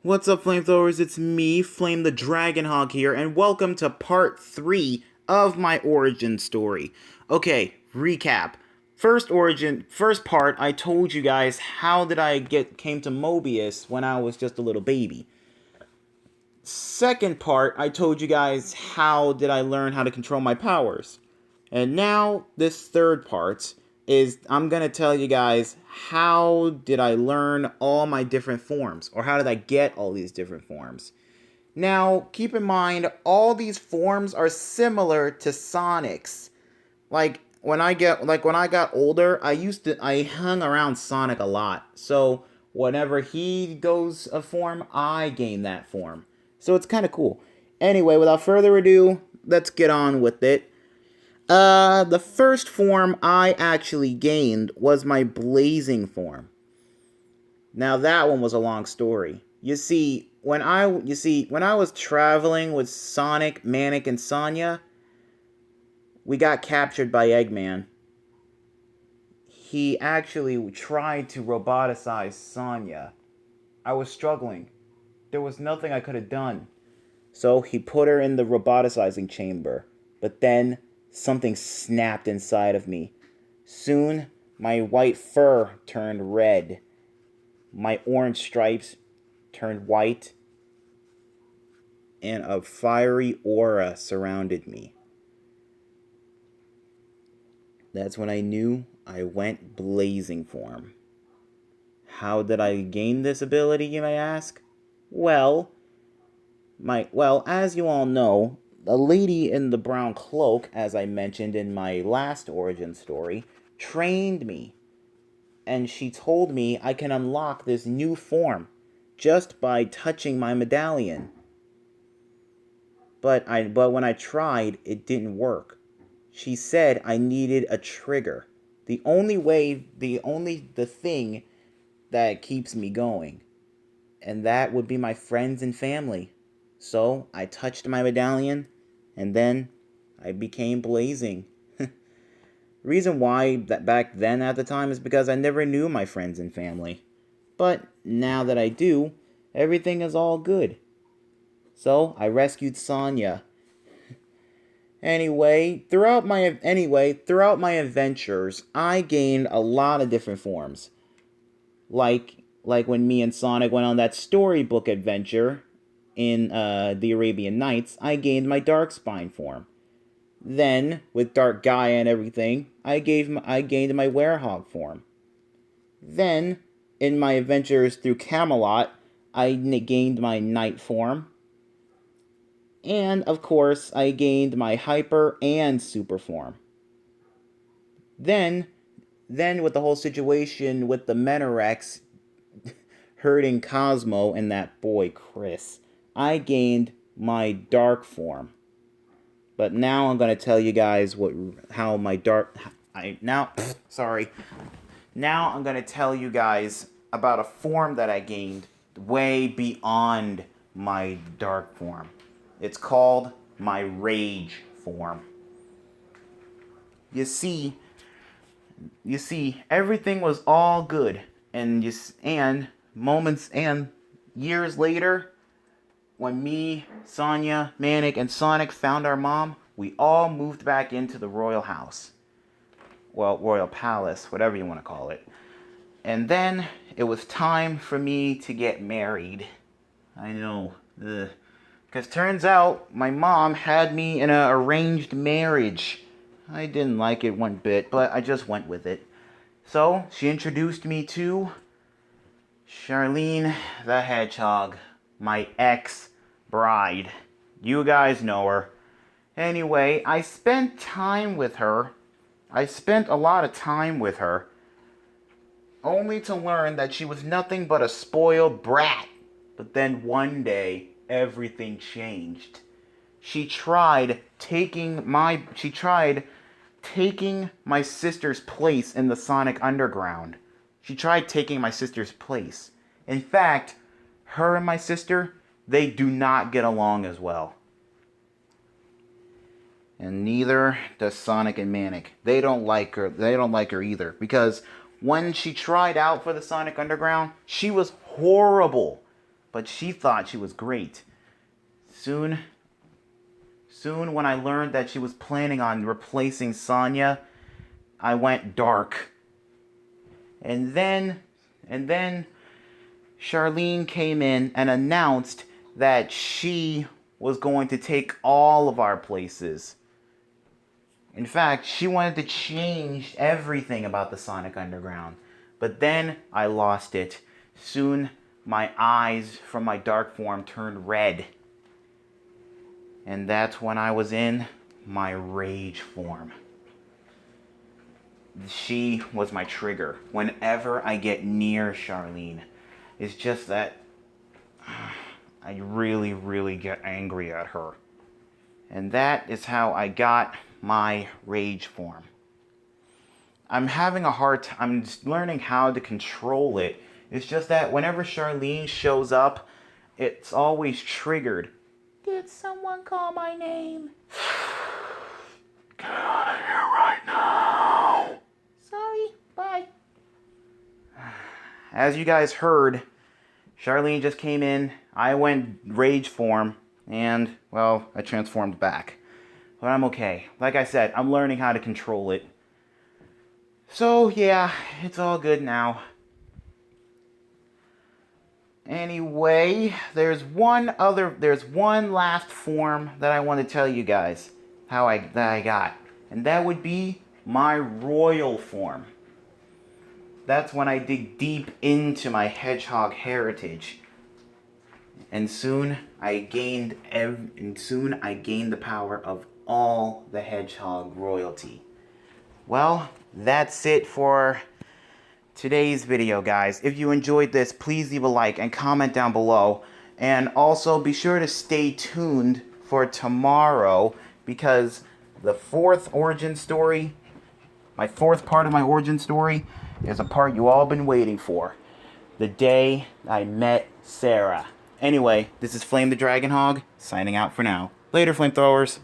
What's up, flamethrowers? It's me, Flame the Dragonhog here, and welcome to part 3 of my origin story. Okay, recap. First part, I told you guys how did I came to Mobius when I was just a little baby. Second part, I told you guys how did I learn how to control my powers. And now, this third part is I'm going to tell you guys how did I learn all my different forms, or how did I get all these different forms. Now, keep in mind, all these forms are similar to Sonic's. When I got older, I hung around Sonic a lot. So whenever he goes a form, I gain that form. So it's kind of cool. Anyway, without further ado, let's get on with it. The first form I actually gained was my blazing form. Now that one was a long story. When I was traveling with Sonic, Manic, and Sonya, we got captured by Eggman. He actually tried to roboticize Sonya. I was struggling. There was nothing I could have done. So he put her in the roboticizing chamber. But then something snapped inside of me. Soon, my white fur turned red. My orange stripes turned white. And a fiery aura surrounded me. That's when I knew I went blazing form. How did I gain this ability, you may ask? Well, as you all know, the lady in the brown cloak, as I mentioned in my last origin story, trained me. And she told me I can unlock this new form just by touching my medallion. But when I tried, it didn't work. She said I needed a trigger. The thing that keeps me going. And that would be my friends and family. So I touched my medallion, and then I became blazing. Reason why that back then at the time is because I never knew my friends and family. But now that I do, everything is all good. So I rescued Sonya. Throughout my adventures, I gained a lot of different forms. Like when me and Sonic went on that storybook adventure in the Arabian Nights, I gained my Darkspine form. Then, with Dark Gaia and everything, I gained my Werehog form. Then, in my adventures through Camelot, I gained my Knight form. And, of course, I gained my Hyper and Super form. Then with the whole situation with the Menorex hurting Cosmo and that boy Chris, I gained my Dark form. But now I'm gonna tell you guys Now I'm gonna tell you guys about a form that I gained way beyond my Dark form. It's called my Rage form. You see, everything was all good, and moments and years later, when me, Sonya, Manic, and Sonic found our mom, we all moved back into the royal house. Well, royal palace, whatever you want to call it. And then it was time for me to get married. I know, because turns out my mom had me in an arranged marriage. I didn't like it one bit, but I just went with it. So she introduced me to Charlene the Hedgehog, my ex-bride. You guys know her. Anyway, I spent time with her. I spent a lot of time with her, only to learn that she was nothing but a spoiled brat. But then one day, everything changed. She tried taking my sister's place in the Sonic Underground. She tried taking my sister's place. In fact, her and my sister, they do not get along as well. And neither does Sonic and Manic. They don't like her. They don't like her either. Because when she tried out for the Sonic Underground, she was horrible. but she thought she was great. Soon when I learned that she was planning on replacing Sonya, I went dark. And then Charlene came in and announced that she was going to take all of our places. In fact, she wanted to change everything about the Sonic Underground. But then I lost it. Soon my eyes from my dark form turned red. And that's when I was in my rage form. She was my trigger. Whenever I get near Charlene, it's just that I really, really get angry at her. And that is how I got my rage form. I'm having a hard time. I'm just learning how to control it. It's just that whenever Charlene shows up, it's always triggered. Did someone call my name? Get out of here right now. Sorry, bye. As you guys heard, Charlene just came in. I went rage form, and, well, I transformed back. But I'm okay. Like I said, I'm learning how to control it. So, yeah, it's all good now. Anyway, there's one last form that I want to tell you guys that I got. And that would be my royal form. That's when I dig deep into my hedgehog heritage. And soon I gained the power of all the hedgehog royalty. Well, that's it for today's video, guys. If you enjoyed this, please leave a like and comment down below. And also be sure to stay tuned for tomorrow, because the fourth origin story, my fourth part of my origin story, is a part you all been waiting for. The day I met Sarah. Anyway, this is Flame the Dragon Hog, signing out for now. Later, flamethrowers.